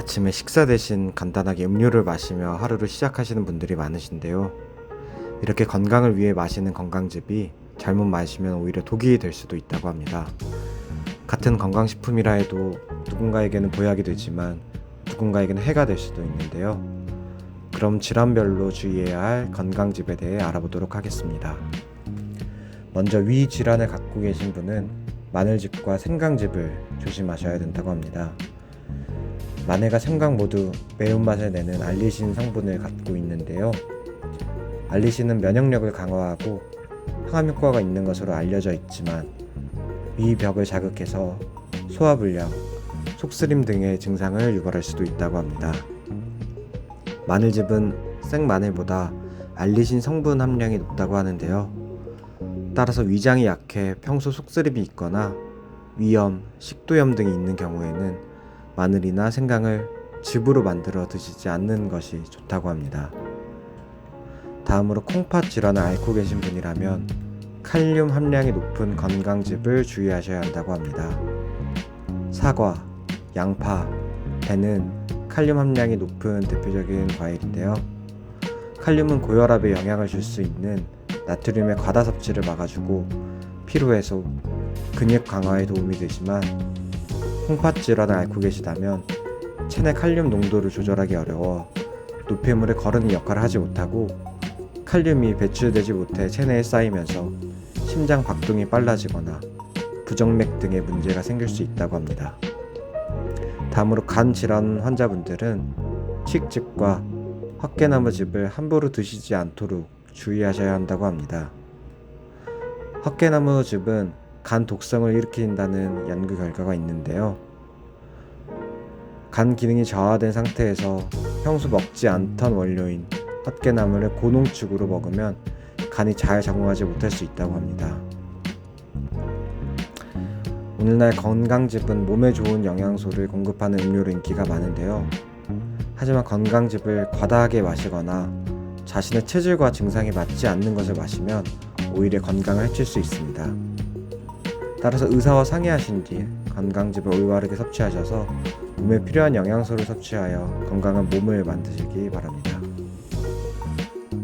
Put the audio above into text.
아침에 식사 대신 간단하게 음료를 마시며 하루를 시작하시는 분들이 많으신데요. 이렇게 건강을 위해 마시는 건강즙이 잘못 마시면 오히려 독이 될 수도 있다고 합니다. 같은 건강식품이라 해도 누군가에게는 보약이 되지만 누군가에게는 해가 될 수도 있는데요. 그럼 질환별로 주의해야 할 건강즙에 대해 알아보도록 하겠습니다. 먼저 위 질환을 갖고 계신 분은 마늘즙과 생강즙을 조심하셔야 된다고 합니다. 마늘과 생강 모두 매운맛을 내는 알리신 성분을 갖고 있는데요. 알리신은 면역력을 강화하고 항암 효과가 있는 것으로 알려져 있지만 위벽을 자극해서 소화불량, 속쓰림 등의 증상을 유발할 수도 있다고 합니다. 마늘즙은 생마늘보다 알리신 성분 함량이 높다고 하는데요. 따라서 위장이 약해 평소 속쓰림이 있거나 위염, 식도염 등이 있는 경우에는 마늘이나 생강을 즙으로 만들어 드시지 않는 것이 좋다고 합니다. 다음으로 콩팥 질환을 앓고 계신 분이라면 칼륨 함량이 높은 건강즙을 주의하셔야 한다고 합니다. 사과, 양파, 배는 칼륨 함량이 높은 대표적인 과일인데요. 칼륨은 고혈압에 영향을 줄 수 있는 나트륨의 과다 섭취를 막아주고 피로 해소, 근육 강화에 도움이 되지만 콩팥 질환을 앓고 계시다면 체내 칼륨 농도를 조절하기 어려워 노폐물의 거르는 역할을 하지 못하고 칼륨이 배출되지 못해 체내에 쌓이면서 심장 박동이 빨라지거나 부정맥 등의 문제가 생길 수 있다고 합니다. 다음으로 간 질환 환자분들은 칡즙과 헛개나무즙을 함부로 드시지 않도록 주의하셔야 한다고 합니다. 헛개나무즙은 간 독성을 일으킨다는 연구 결과가 있는데요. 간 기능이 저하된 상태에서 평소 먹지 않던 원료인 헛개나무를 고농축으로 먹으면 간이 잘 적응하지 못할 수 있다고 합니다. 오늘날 건강즙은 몸에 좋은 영양소를 공급하는 음료로 인기가 많은데요. 하지만 건강즙을 과다하게 마시거나 자신의 체질과 증상에 맞지 않는 것을 마시면 오히려 건강을 해칠 수 있습니다. 따라서 의사와 상의하신 뒤 건강즙을 올바르게 섭취하셔서 몸에 필요한 영양소를 섭취하여 건강한 몸을 만드시기 바랍니다.